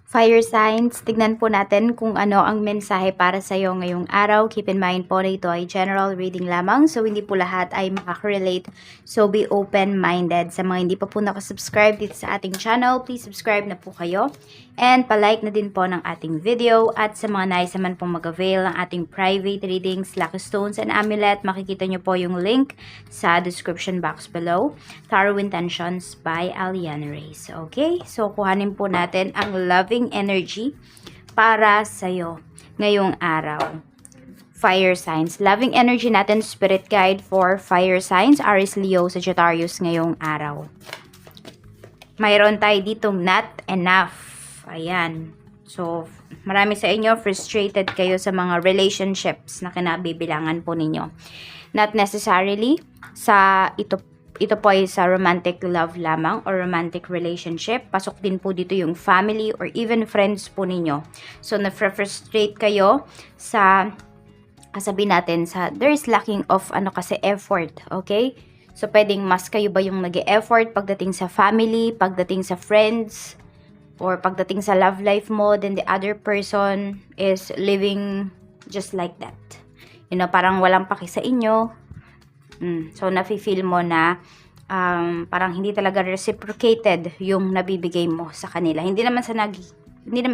Fire signs, tignan po natin kung ano ang mensahe para sa iyo ngayong araw. Keep in mind po na ito ay general reading lamang, so hindi po lahat ay makaka-relate. So be open-minded. Sa mga hindi pa po nakasubscribe dito sa ating channel, please subscribe na po kayo. And palike na din po ng ating video. At sa mga nais naman pong mag-avail ng ating private readings, lucky stones and amulet, makikita nyo po yung link sa description box below. Tarot Intentions by Aliana Reyes. Okay, so kuhanin po natin ang loving energy para sa'yo ngayong araw. Fire signs. Loving energy natin, spirit guide for fire signs, Aries, Leo, Sagittarius ngayong araw. Mayroon tayo ditong not enough. Ayan. So, marami sa inyo, frustrated kayo sa mga relationships na kinabibilangan po ninyo. Not necessarily sa ito po ay sa romantic love lamang or romantic relationship. Pasok din po dito yung family or even friends po ninyo. So, na-frustrate kayo sa, sabihin natin, sa there's lacking of effort, okay? So, pwedeng mas kayo ba yung nag-e-effort pagdating sa family, pagdating sa friends, or pagdating sa love life mo, then the other person is living just like that. You know, parang walang paki sa inyo. So, nafe-feel mo na parang hindi talaga reciprocated yung nabibigay mo sa kanila. Hindi naman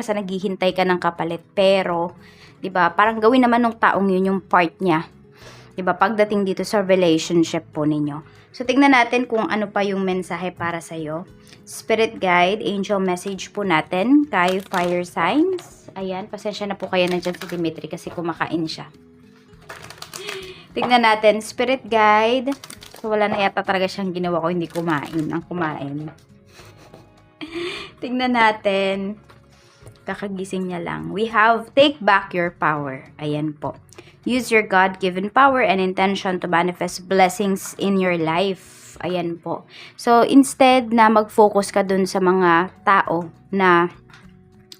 sa naghihintay ka ng kapalit, pero 'di ba, parang gawin naman ng taong yun yung part niya. 'Di ba, pagdating dito sa relationship po ninyo. So tingnan natin kung ano pa yung mensahe para sa iyo. Spirit guide, angel message po natin kay fire signs. Ayan, pasensya na po kayo nandiyan si Dimitri kasi kumakain siya. Tingnan natin, spirit guide. So, wala na yata talaga siyang ginawa ko, hindi kumain. Ang kumain. Tingnan natin. Kakagising niya lang. We have, take back your power. Ayan po. Use your God-given power and intention to manifest blessings in your life. Ayan po. So, instead na mag-focus ka dun sa mga tao na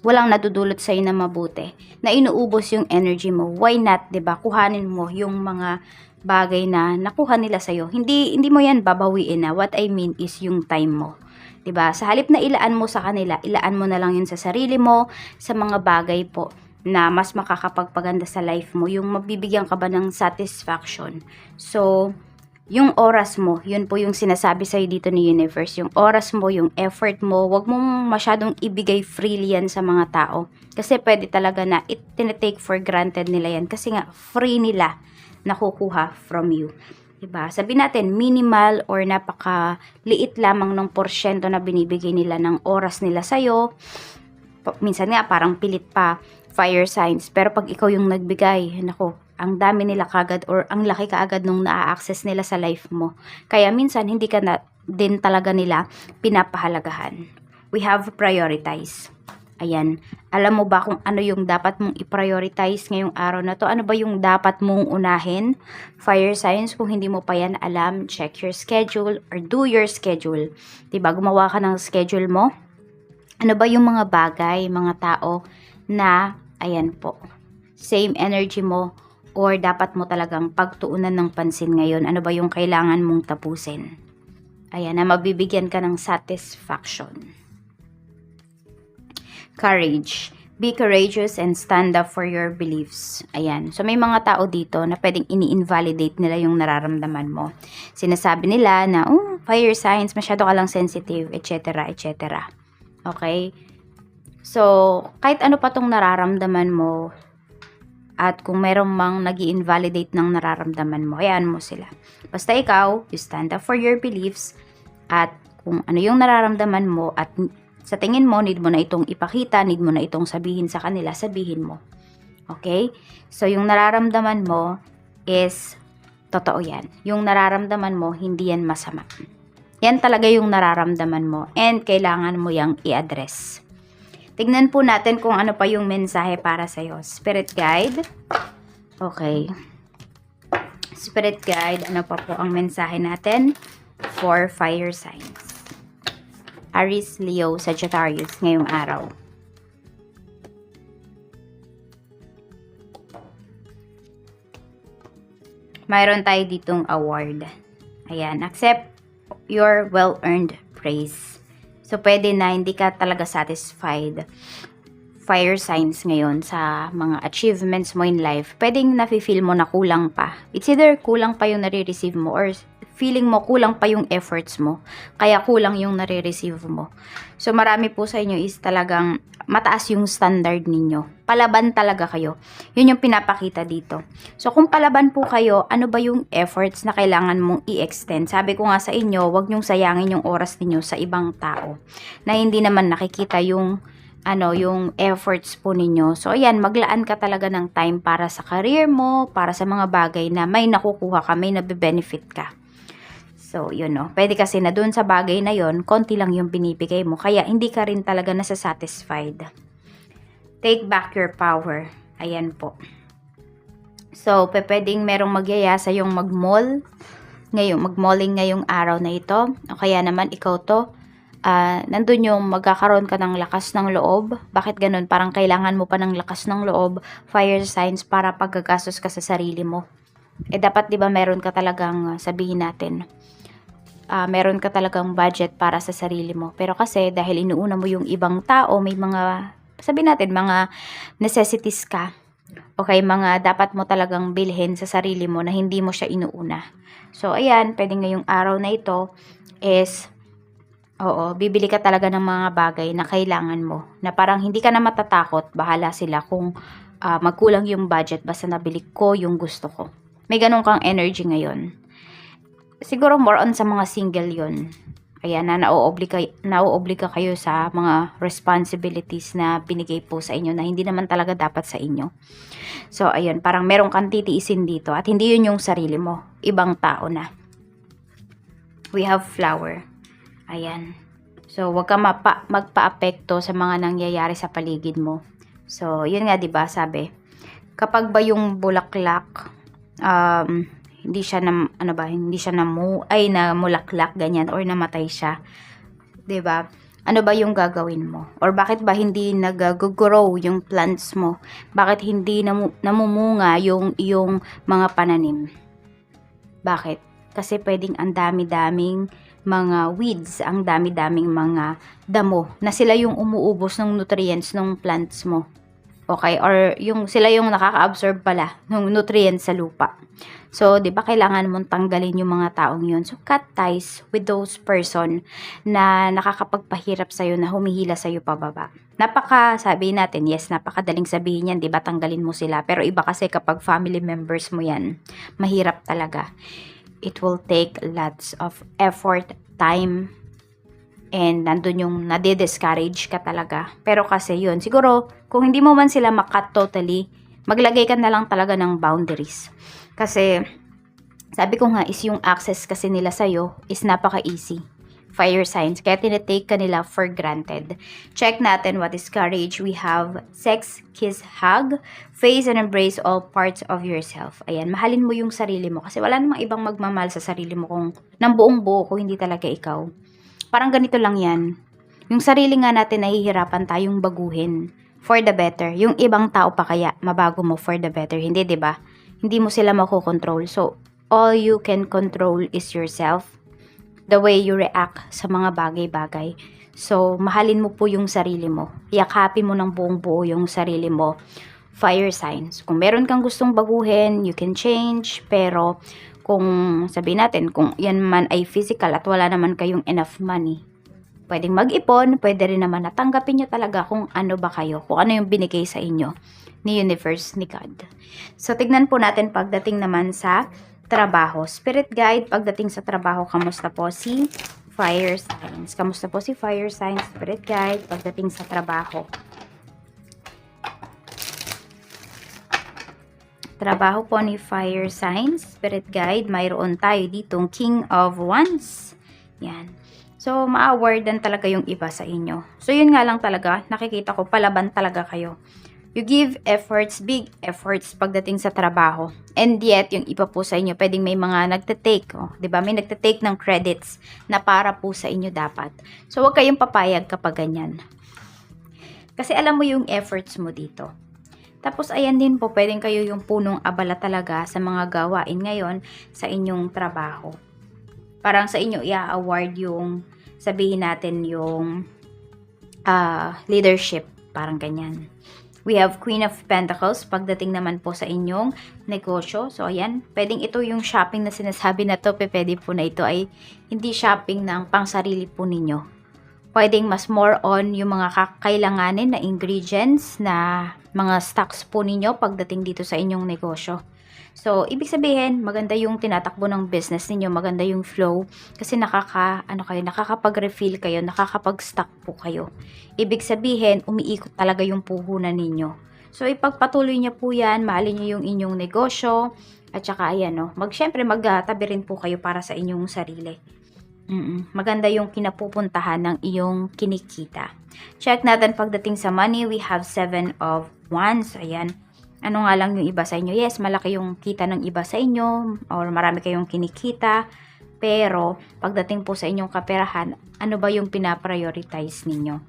walang nadudulot sa'yo na mabuti, na inuubos yung energy mo, why not, 'di ba? Kuhanin mo yung mga bagay na nakuha nila sa'yo. Hindi mo yan babawiin na. What I mean is yung time mo. 'Di ba? Sa halip na ilaan mo sa kanila, ilaan mo na lang yun sa sarili mo, sa mga bagay po na mas makakapagpaganda sa life mo, yung mabibigyan ka ba ng satisfaction. So, yung oras mo, yun po yung sinasabi sa'yo dito ni universe. Yung oras mo, yung effort mo, wag mong masyadong ibigay freely yan sa mga tao. Kasi pwede talaga na tinetake for granted nila yan. Kasi nga, free nila nakukuha from you. Diba? Sabihin natin, minimal or napakaliit lamang ng porsyento na binibigay nila ng oras nila sa'yo. Minsan nga, parang pilit pa, fire signs. Pero pag ikaw yung nagbigay, nako, ang dami nila kagad or ang laki kaagad nung na-access nila sa life mo. Kaya minsan hindi ka na din talaga nila pinapahalagahan. We have prioritize. Ayan. Alam mo ba kung ano yung dapat mong i-prioritize ngayong araw na to? Ano ba yung dapat mong unahin? Fire signs, kung hindi mo pa yan alam, check your schedule or do your schedule. Diba? Gumawa ka ng schedule mo. Ano ba yung mga bagay, mga tao na, ayan po, same energy mo, or dapat mo talagang pagtuunan ng pansin ngayon? Ano ba yung kailangan mong tapusin? Ayan, na mabibigyan ka ng satisfaction. Courage. Be courageous and stand up for your beliefs. Ayan. So, may mga tao dito na pwedeng ini-invalidate nila yung nararamdaman mo. Sinasabi nila na, fire signs, masyado ka lang sensitive, etc., etc. Okay? So, kahit ano pa tong nararamdaman mo, at kung merong mang nag-i-invalidate ng nararamdaman mo, hayaan mo sila. Basta ikaw, you stand up for your beliefs, at kung ano yung nararamdaman mo, at sa tingin mo, need mo na itong ipakita, need mo na itong sabihin sa kanila, sabihin mo. Okay? So, yung nararamdaman mo is, totoo yan. Yung nararamdaman mo, hindi yan masama. Yan talaga yung nararamdaman mo, and kailangan mo yang i-address. Tignan po natin kung ano pa yung mensahe para sa'yo. Spirit guide. Okay. Spirit guide, ano pa po ang mensahe natin for fire signs? Aries, Leo, Sagittarius ngayong araw. Mayroon tayo ditong award. Ayan, accept your well-earned praise. So, pwede na hindi ka talaga satisfied fire signs ngayon sa mga achievements mo in life, pwedeng nafe-feel mo na kulang pa. It's either kulang pa yung nare-receive mo or feeling mo kulang pa yung efforts mo, kaya kulang yung nare-receive mo. So marami po sa inyo is talagang mataas yung standard ninyo. Palaban talaga kayo. Yun yung pinapakita dito. So kung palaban po kayo, ano ba yung efforts na kailangan mong i-extend? Sabi ko nga sa inyo, wag nyong sayangin yung oras ninyo sa ibang tao na hindi naman nakikita yung yung efforts po ninyo. So, ayan, maglaan ka talaga ng time para sa career mo, para sa mga bagay na may nakukuha ka, may nabe-benefit ka. So, yun no. Pwede kasi na dun sa bagay na yon, konti lang yung binibigay mo. Kaya, hindi ka rin talaga nasasatisfied. Take back your power. Ayan po. So, pwedeng merong magyaya sa yung mag-mall. Mag-malling ngayong araw na ito. O kaya naman, ikaw to. Nandun yung magkakaroon ka ng lakas ng loob. Bakit ganun? Parang kailangan mo pa ng lakas ng loob, fire signs, para paggagastos ka sa sarili mo. Dapat 'di ba meron ka talagang sabihin natin, meron ka talagang budget para sa sarili mo. Pero kasi dahil inuuna mo yung ibang tao, may mga, sabihin natin, mga necessities ka. Okay, mga dapat mo talagang bilhin sa sarili mo na hindi mo siya inuuna. So, ayan, pwede ngayong araw na ito is bibili ka talaga ng mga bagay na kailangan mo. Na parang hindi ka na matatakot, bahala sila kung magkulang yung budget, basta nabili ko yung gusto ko. May ganun kang energy ngayon. Siguro more on sa mga single yun. Ayan, na nauobliga kayo sa mga responsibilities na binigay po sa inyo na hindi naman talaga dapat sa inyo. So, ayun, parang meron kang titiisin dito at hindi yun yung sarili mo. Ibang tao na. We have flower. Ayan. So, wag ka magpa-apekto sa mga nangyayari sa paligid mo. So, yun nga, 'di ba, sabi, kapag ba yung bulaklak hindi siya namulaklak ganyan or namatay siya, 'di ba? Ano ba yung gagawin mo? Or bakit ba hindi nag-grow yung plants mo? Bakit hindi namumunga yung mga pananim? Bakit? Kasi pwedeng ang dami-daming mga weeds, ang dami-daming mga damo na sila yung umuubos ng nutrients ng plants mo. Okay? Or sila yung nakaka-absorb pala ng nutrients sa lupa. So, di ba kailangan mong tanggalin yung mga taong yun? So, cut ties with those person na nakakapagpahirap sa'yo, na humihila sa'yo pababa. Sabi natin, yes, napakadaling sabihin yan, di ba, tanggalin mo sila. Pero iba kasi kapag family members mo yan, mahirap talaga. It will take lots of effort, time, and nandun yung nade-discourage ka talaga. Pero kasi yun, siguro, kung hindi mo man sila makat totally, maglagay ka na lang talaga ng boundaries. Kasi, sabi ko nga, is yung access kasi nila sa'yo is napaka-easy. Fire signs. Kaya tinitake ka nila for granted. Check natin what is courage. We have sex, kiss, hug, face and embrace all parts of yourself. Ayan, mahalin mo yung sarili mo. Kasi wala namang ibang magmamahal sa sarili mo kung ng buong buo kung hindi talaga ikaw. Parang ganito lang yan. Yung sarili nga natin, nahihirapan tayong baguhin for the better. Yung ibang tao pa kaya mabago mo for the better. Hindi, 'di ba? Hindi mo sila makokontrol. So, all you can control is yourself. The way you react sa mga bagay-bagay. So, mahalin mo po yung sarili mo. Yakapin mo ng buong buo yung sarili mo. Fire signs. Kung meron kang gustong baguhin, you can change. Pero, kung sabihin natin, kung yan man ay physical at wala naman kayong enough money, pwedeng mag-ipon, pwede rin naman natanggapin nyo talaga kung ano ba kayo, kung ano yung binigay sa inyo ni universe, ni God. So, tignan po natin pagdating naman sa trabaho. Spirit guide, pagdating sa trabaho, kamusta po si fire signs? Kamusta po si fire signs, spirit guide, pagdating sa trabaho? Trabaho po ni fire signs, spirit guide, mayroon tayo ditong King of Wands. Yan. So, ma-awardan talaga yung iba sa inyo. So, yun nga lang talaga, nakikita ko, palaban talaga kayo. You give efforts, big efforts pagdating sa trabaho. And yet, yung iba po sa inyo, pwedeng may mga nagtatake. Diba? May nagtatake ng credits na para po sa inyo dapat. So, huwag kayong papayag kapag ganyan. Kasi alam mo yung efforts mo dito. Tapos, ayan din po, pwedeng kayo yung punong abala talaga sa mga gawain ngayon sa inyong trabaho. Parang sa inyo, i-award yung, sabihin natin, yung leadership. parang ganyan. We have Queen of Pentacles pagdating naman po sa inyong negosyo. So, ayan, pwedeng ito yung shopping na sinasabi na to, pwede po na ito ay hindi shopping ng pangsarili po ninyo. Pwedeng mas more on yung mga kakailanganin na ingredients na mga stocks po ninyo pagdating dito sa inyong negosyo. So, ibig sabihin, maganda yung tinatakbo ng business ninyo, maganda yung flow kasi nakakapag-refill kayo, nakakapag-stock po kayo. Ibig sabihin, umiikot talaga yung puhunan ninyo. So, ipagpatuloy niyo po yan, mahalin niyo yung inyong negosyo, at saka ayan, no, syempre magtabi rin po kayo para sa inyong sarili. Maganda yung kinapupuntahan ng iyong kinikita. Check natin pagdating sa money, we have 7 of Wands, ayan. Ano nga lang yung iba sa inyo? Yes, malaki yung kita ng iba sa inyo or marami kayong kinikita. Pero, pagdating po sa inyong kaperahan, ano ba yung pinaprioritize ninyo?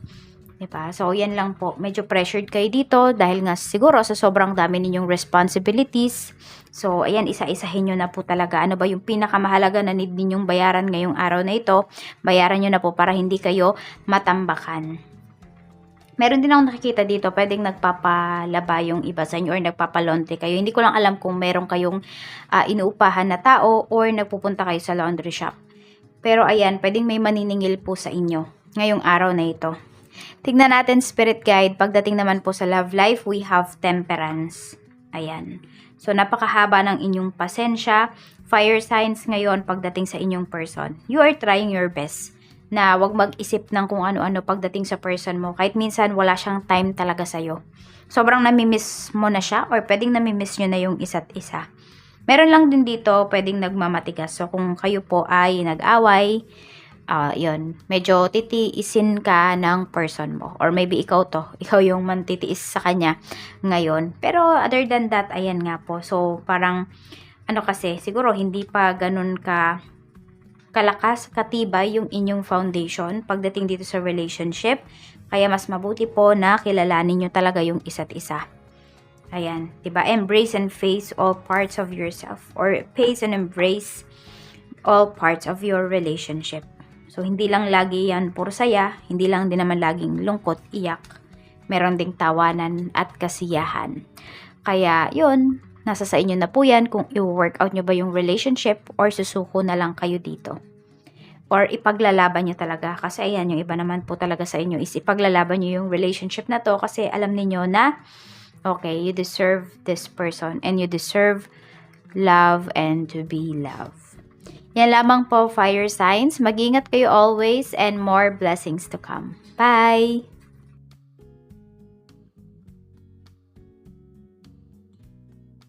Diba? So, yan lang po. Medyo pressured kayo dito dahil nga siguro sa sobrang dami ninyong responsibilities. So, ayan, isa-isahin nyo na po talaga. Ano ba yung pinakamahalaga na need ninyong bayaran ngayong araw na ito? Bayaran nyo na po para hindi kayo matambakan. Meron din akong nakikita dito, pwedeng nagpapalaba yung iba sa inyo or nagpapalaundry kayo. Hindi ko lang alam kung meron kayong inuupahan na tao or nagpupunta kayo sa laundry shop. Pero ayan, pwedeng may maniningil po sa inyo ngayong araw na ito. Tignan natin spirit guide. Pagdating naman po sa love life, we have temperance. Ayan. So, napakahaba ng inyong pasensya. Fire signs ngayon pagdating sa inyong person. You are trying your best na wag mag-isip ng kung ano-ano pagdating sa person mo. Kahit minsan wala siyang time talaga sa'yo. Sobrang namimiss mo na siya or pwedeng namimiss nyo na yung isa't isa. Meron lang din dito pwedeng nagmamatigas. So kung kayo po ay nag-away, yun, medyo titiisin ka ng person mo. Or maybe ikaw yung mantitiis sa kanya ngayon. Pero other than that, ayan nga po. So parang, kasi, siguro hindi pa ganun kalakas, katibay yung inyong foundation pagdating dito sa relationship. Kaya mas mabuti po na kilalanin nyo talaga yung isa't isa. Ayan, diba? Embrace and face all parts of yourself or face and embrace all parts of your relationship. So, hindi lang lagi yan puro saya, hindi lang din naman laging lungkot, iyak. Meron ding tawanan at kasiyahan. Kaya, yun, nasa sa inyo na po yan kung i-work out nyo ba yung relationship or susuko na lang kayo dito. Or ipaglalaban nyo talaga. Kasi ayan, yung iba naman po talaga sa inyo is ipaglalaban nyo yung relationship na to kasi alam niyo na, okay, you deserve this person and you deserve love and to be loved. Yan lamang po, fire signs. Mag-ingat kayo always and more blessings to come. Bye!